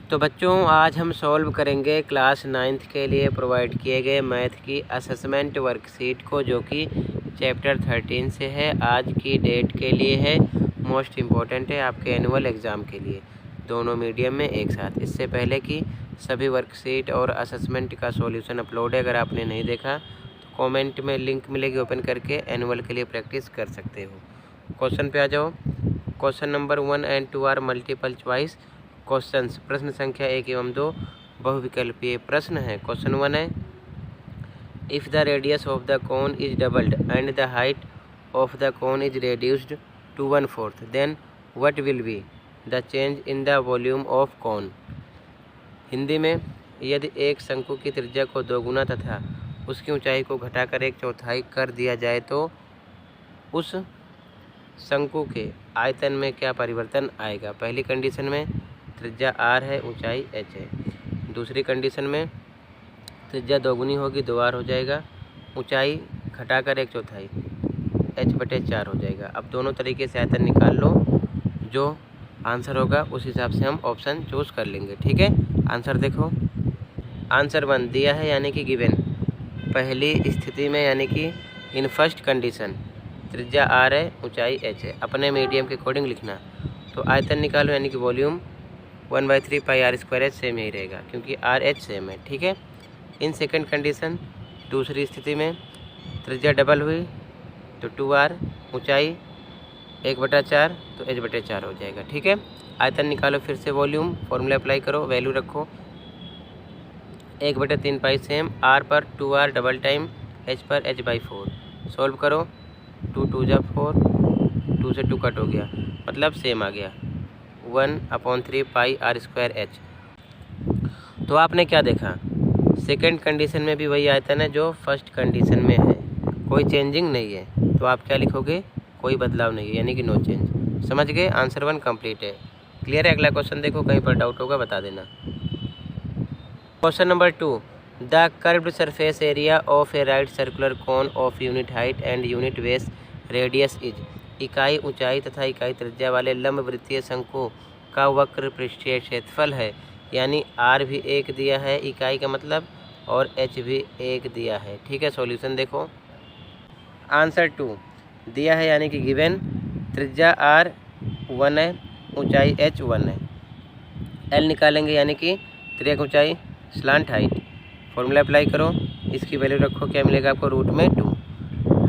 तो बच्चों आज हम सॉल्व करेंगे क्लास 9th के लिए प्रोवाइड किए गए मैथ की असेसमेंट वर्कशीट को, जो कि चैप्टर 13 से है। आज की डेट के लिए है, मोस्ट इम्पॉर्टेंट है आपके एनुअल एग्ज़ाम के लिए, दोनों मीडियम में एक साथ। इससे पहले कि सभी वर्कशीट और असेसमेंट का सॉल्यूशन अपलोड है, अगर आपने नहीं देखा तो कमेंट में लिंक मिलेगी, ओपन करके एनुअल के लिए प्रैक्टिस कर सकते हो। क्वेश्चन पे आ जाओ। Question number 1 and 2 are multiple choice questions. प्रश्न संख्या 1 एवं 2 बहुविकल्पीय प्रश्न है। क्वेश्चन 1 है, if the radius of the cone is doubled and the height of the cone is reduced to 1/4 then what will be the change in the volume of cone. Hindi में, यदि एक शंकु की त्रिज्या को 2 गुना तथा उसकी ऊंचाई को घटाकर 1/4 कर दिया जाए तो उस शंकु के आयतन में क्या परिवर्तन आएगा। पहली कंडीशन में त्रिज्या r है, ऊंचाई h है। दूसरी कंडीशन में त्रिज्या 2 गुनी होगी, 2r हो जाएगा, ऊंचाई घटाकर 1/4 h/4 हो जाएगा। अब दोनों तरीके से आयतन निकाल लो, जो आंसर होगा उस हिसाब से हम ऑप्शन चूज़ कर लेंगे। ठीक है, आंसर देखो। आंसर 1 दिया है यानी कि गिवन, पहली स्थिति में यानी कि इन फर्स्ट कंडीशन त्रिज्या r है, ऊंचाई h है। अपने मीडियम के अकॉर्डिंग लिखना। तो आयतन निकालो यानी कि वॉल्यूम 1/3 पाई r² सेम यही रहेगा, क्योंकि RH सेम है। ठीक है। इन सेकंड कंडीशन, दूसरी स्थिति में त्रिज्या डबल हुई तो 2r, ऊंचाई 1/4 तो h/4 हो जाएगा। ठीक है। आयतन निकालो फिर से, वॉल्यूम फॉर्मूला अप्लाई करो, वैल्यू रखो 1/3 पाई सेम, r पर 2r डबल टाइम, h पर h/4। सॉल्व करो, 2 2 जा 4, 2 से 2 कट हो गया, मतलब सेम आ गया 1/3 पाई r² h। तो आपने क्या देखा, सेकंड कंडीशन में भी वही आयतन है जो फर्स्ट कंडीशन में है, कोई चेंजिंग नहीं है। तो आप क्या लिखोगे, कोई बदलाव नहीं है, यानी कि नो चेंज। समझ गए, आंसर 1 कंप्लीट है। क्लियर है। अगला क्वेश्चन देखो, कहीं पर डाउट होगा बता देना। Question number 2, the curved surface area of A right circular cone of unit height and unit base radius is. इकाई ऊंचाई तथा इकाई त्रिज्या वाले लंब वृत्तीय शंकु का वक्र पृष्ठीय क्षेत्रफल है, यानी r भी 1 दिया है इकाई का मतलब, और h भी 1 दिया है। ठीक है, सॉल्यूशन देखो। आंसर 2 दिया है यानी कि गिवन, त्रिज्या r 1 है, ऊंचाई h 1 है। l निकालेंगे यानी कि त्रिज्या ऊंचाई स्लांट हाइट, फॉर्मूला अप्लाई करो, इसकी वैल्यू रखो, क्या मिलेगा आपको, √2।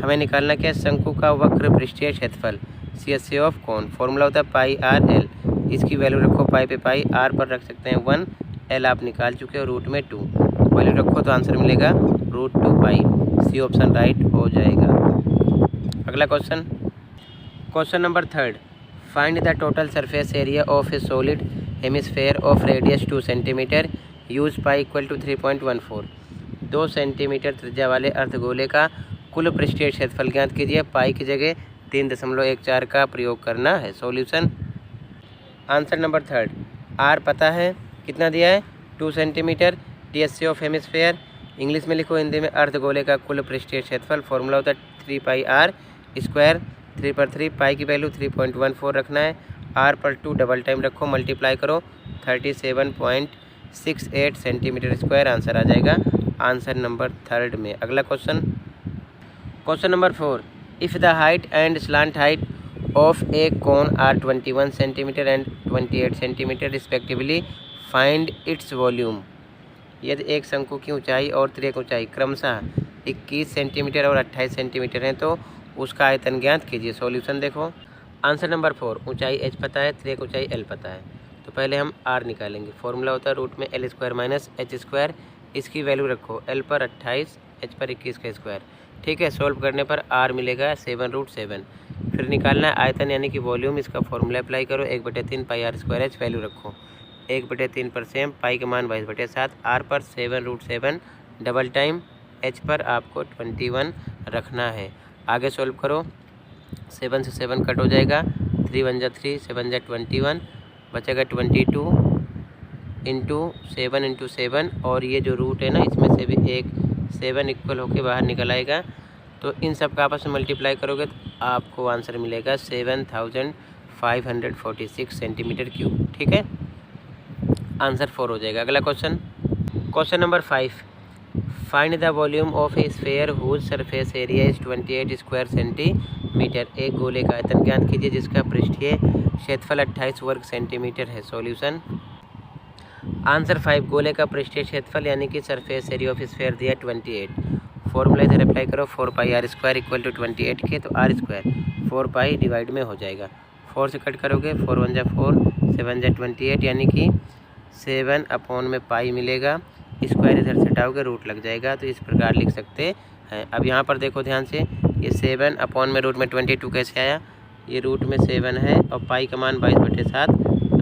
हमें निकालना क्या है, शंकु का वक्र पृष्ठीय क्षेत्रफल, CSA ऑफ कोन, फॉर्मूला होता है पाई r l। इसकी वैल्यू रखो, पाई पे पाई, r पर रख सकते हैं 1, l आप निकाल चुके हो, √2 वैल्यू रखो तो आंसर मिलेगा √2 पाई। सी ऑप्शन राइट हो जाएगा। अगला question, question number 3, find the total surface area of a solid hemisphere of radius 2 centimetre, use pi equal to 3.14। 2 centimetre त्रिज्या वाले अर्धगोले का कुल पृष्ठीय क्षेत्रफल ज्ञात कीजिए। पाई की जगह 3.14 का प्रयोग करना है। सॉल्यूशन, आंसर नंबर 3, r पता है कितना दिया है, 2 centimetre, TSA of hemisphere, English में लिखो, हिंदी में अर्धगोले का कुल पृष्ठीय क्षेत्रफल, फॉर्मूला होता है 3 पाई r स्क्वायर, 3 पर 3, पाई की वैल्यू 3.14 रखना है, r पर 2 डबल टाइम रखो, मल्टीप्लाई करो 37.68 सेंटीमीटर स्क्वायर, आंसर आ जाएगा आंसर नंबर 3 में। अगला question, question number 4, if the height and slant height of a cone are 21 centimetre and 28 centimetre respectively, find its volume. यदि एक शंकु की ऊंचाई और त्रिज्या ऊंचाई क्रमशः 21 सेंटीमीटर और 28 सेंटीमीटर है तो उसका आयतन ज्ञात कीजिए। सॉल्यूशन देखो। आंसर नंबर 4, ऊंचाई h पता है, त्रिज्या ऊंचाई l पता है, तो पहले हम r निकालेंगे, फॉर्मूला होता है √l² - h²। इसकी वैल्यू रखो, l पर 28, h पर 21 का स्क्वायर। ठीक है, सोल्व करने पर r मिलेगा 7√7। फिर निकालना है आयतन यानी कि वॉल्यूम, इसका फॉर्मूला अप्लाई करो, 1/3 पाई r² h, वैल्यू रखो 1/3 पर सेम, पाई का मान 22/7, r पर 7√7 डबल टाइम, h पर आपको 21 रखना है। आगे सोल्व करो, 7 से 7 कट हो जाएगा, 3 1 जा 3, 7 जा 21, बचेगा 22 इंटू 7 इंटू 7, और ये जो रूट है ना इसमें से भी एक 7 इक्वल होके बाहर निकल आएगा, तो इन सब का आपस में मल्टीप्लाई करोगे तो आपको आंसर मिलेगा 7546 सेंटीमीटर क्यूब। ठीक है, आंसर 4 हो जाएगा। अगला question number 5, find the volume of a sphere whose surface area is 28 square centimetre. एक गोले का आयतन ज्ञात कीजिए जिसका पृष्ठीय क्षेत्रफल 28 वर्ग सेंटीमीटर है। सॉल्यूशन। आंसर 5, गोले का पृष्ठीय क्षेत्रफल यानी कि सरफेस एरिया ऑफ स्फेयर दिया 28। फॉर्मूला इधर अप्लाई करो, 4πr² इक्वल टू 28 के, तो r² 4π डिवाइड में हो जाएगा। 4 से कट करोगे, 4 1 जा 4, 7 जा 28 यानी कि 7/π मिलेगा। स्क्वायर इधर से हटाओगे रूट लग जाएगा, तो इस प्रकार लिख सकते हैं। अब यहाँ पर देखो ध्यान से, ये 7/√22 कैसे आया, ये रूट में 7 है और पाई का मान 22/7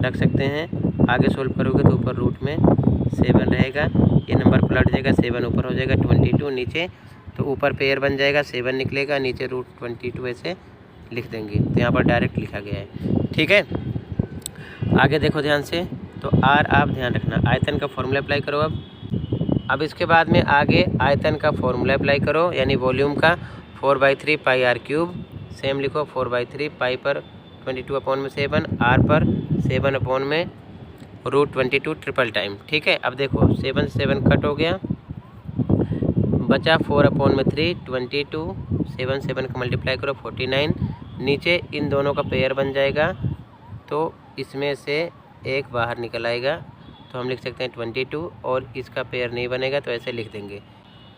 रख सकते हैं। आगे सोल्व करोगे तो ऊपर रूट में 7 रहेगा, ये नंबर पलट जाएगा, 7 ऊपर हो जाएगा, 22 नीचे, तो ऊपर पेयर बन जाएगा, 7 निकलेगा, नीचे √22 ऐसे लिख देंगे। तो यहाँ पर डायरेक्ट लिखा गया है। ठीक है, आगे देखो ध्यान से, तो आर आप ध्यान रखना, आयतन का फॉर्मूला अप्लाई करो। अब इसके बाद में आगे आयतन का फॉर्मूला अप्लाई करो, यानी वॉल्यूम का 4/3πr³। सेम लिखो, 4/3 पर 22/7, आर पर 7/√22 ट्रिपल टाइम। ठीक है, अब देखो 7 से 7 कट हो गया, बचा 4/3 22, 7 7 का मल्टीप्लाई करो 49, नीचे इन दोनों का पेयर बन जाएगा, तो इसमें से एक बाहर निकल आएगा, तो हम लिख सकते हैं 22, और इसका पेयर नहीं बनेगा तो ऐसे लिख देंगे।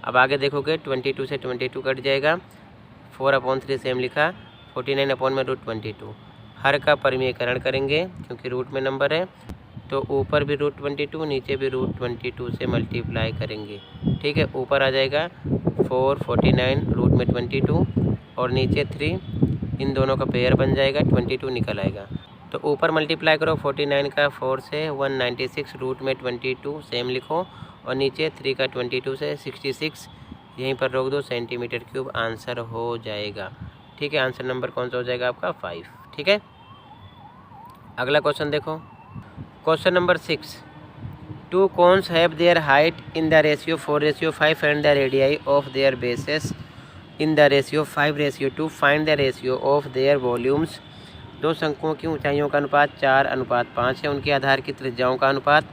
अब आगे देखोगे 22 से 22 कट जाएगा, 4/3 सेम लिखा, 49/√22। हर का परिमेयकरण करेंगे क्योंकि रूट में नंबर है, तो ऊपर भी √22 नीचे भी √22 से मल्टीप्लाई करेंगे। ठीक है, ऊपर आ जाएगा 4 49 रूट में 22 और नीचे 3, इन दोनों का पेयर बन जाएगा, 22 निकल आएगा। तो ऊपर मल्टीप्लाई करो 49 का 4 से 196 रूट में 22 सेम लिखो, और नीचे 3 का 22 से 66 यहीं पर रोक दो, सेंटीमीटर क्यूब आंसर हो जाएगा। ठीक है, आंसर नंबर कौन सा हो जाएगा आपका 5। ठीक है, अगला क्वेश्चन देखो, question number 6, 2 cones have their height in the ratio 4:5 and the radii of their bases in the ratio 5:2। Find the ratio of their volumes. दो शंकुओं की ऊंचाइयों का अनुपात 4:5 है, उनके आधार की त्रिज्याओं का अनुपात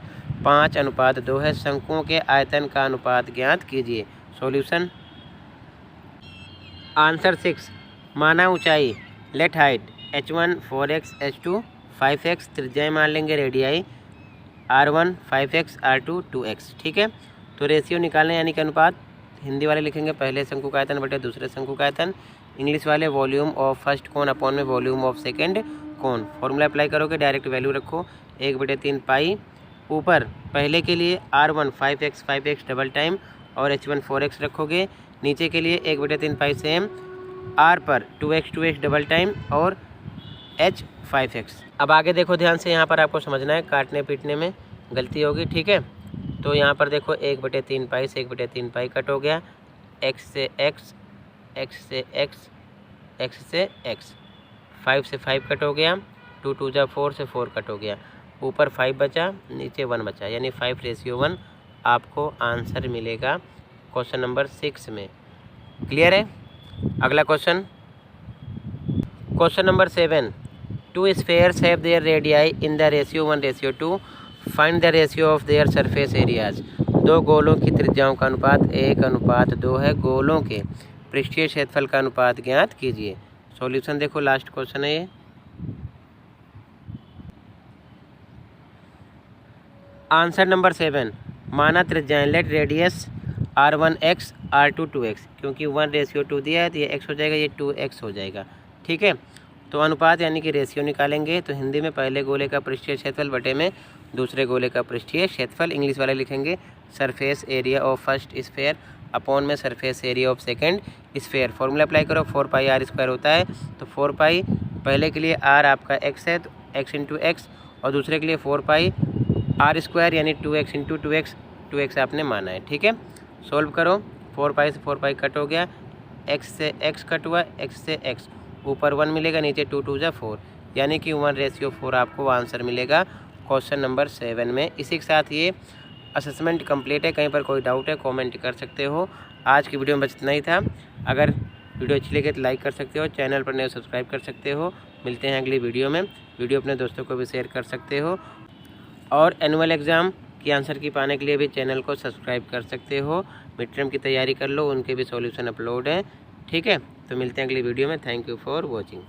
5:2 है। शंकुओं के आयतन का अनुपात ज्ञात कीजिए। सॉल्यूशन। आंसर 6, माना ऊंचाई let height h1 4x, h2 5x, त्रिज्याएं मान लेंगे radii r1 5x, r2 2x। ठीक है, तो रेशियो निकालने यानी कि अनुपात, हिंदी वाले लिखेंगे पहले शंकु का आयतन बटे दूसरे शंकु का आयतन, इंग्लिश वाले volume of first cone upon में volume of second cone. Formula apply करोगे, डायरेक्ट वैल्यू रखो 1/3 पाई, ऊपर पहले के लिए r1 5x डबल टाइम और h1 4x रखोगे, नीचे के लिए 1/3 पाई सेम, r पर 2x डबल टाइम और h 5x। अब आगे देखो ध्यान से, यहाँ पर आपको समझना है, काटने पीटने में गलती होगी। ठीक है, तो यहाँ पर देखो 1/3 पाई से 1/3 पाई कट हो गया, x से x, x से x, x से x, 5 से 5 कट हो गया, 2 2 जा 4 से 4 कट हो गया, ऊपर 5 बचा नीचे 1 बचा, यानी 5:1 आपको आंसर मिलेगा क्वेश्चन नंबर 6 में। क्लियर है? अगला question, question number 7, 2 spheres have their radii in the ratio 1:2। Find the ratio of their surface areas. दो गोलों की त्रिज्याओं का अनुपात 1:2 है, गोलों के पृष्ठीय क्षेत्रफल का अनुपात ज्ञात कीजिए। सॉल्यूशन देखो, लास्ट क्वेश्चन है ये। आंसर नंबर 7, माना त्रिज्याएं let radius r1 x, r2 2x, क्योंकि 1:2 दिया है तो ये x हो जाएगा, ये 2x हो जाएगा। ठीक है, तो अनुपात यानी कि रेशियो निकालेंगे, तो हिंदी में पहले गोले का पृष्ठीय क्षेत्रफल बटे में दूसरे गोले का पृष्ठीय क्षेत्रफल, इंग्लिश वाले लिखेंगे surface area of first sphere upon में surface area of second sphere. Formula apply करो, 4πr² होता है, तो 4π पहले के लिए r आपका x है, तो x इंटू एक्स, और दूसरे के लिए 4πr² यानी 2x इंटू 2x आपने माना है। ठीक है, सोल्व करो, 4π से 4π कट हो गया, x से x कट हुआ, x से x, ऊपर 1 मिलेगा, नीचे 2 2 जा 4, यानी कि 1:4 आपको आंसर मिलेगा क्वेश्चन नंबर 7 में। इसी के साथ ये असेसमेंट कंप्लीट है। कहीं पर कोई डाउट है कमेंट कर सकते हो। आज की वीडियो में बस इतना ही था। अगर वीडियो अच्छी लगे तो लाइक कर सकते हो, चैनल पर नए सब्सक्राइब कर सकते हो। मिलते हैं अगली वीडियो में। वीडियो अपने दोस्तों को भी शेयर कर सकते हो। और एनुअल एग्ज़ाम की आंसर की पाने के लिए भी चैनल को सब्सक्राइब कर सकते हो। मिड टर्म की तैयारी कर लो, उनके भी सॉल्यूशन अपलोड हैं। ठीक है, तो मिलते हैं अगली वीडियो में। Thank you for watching.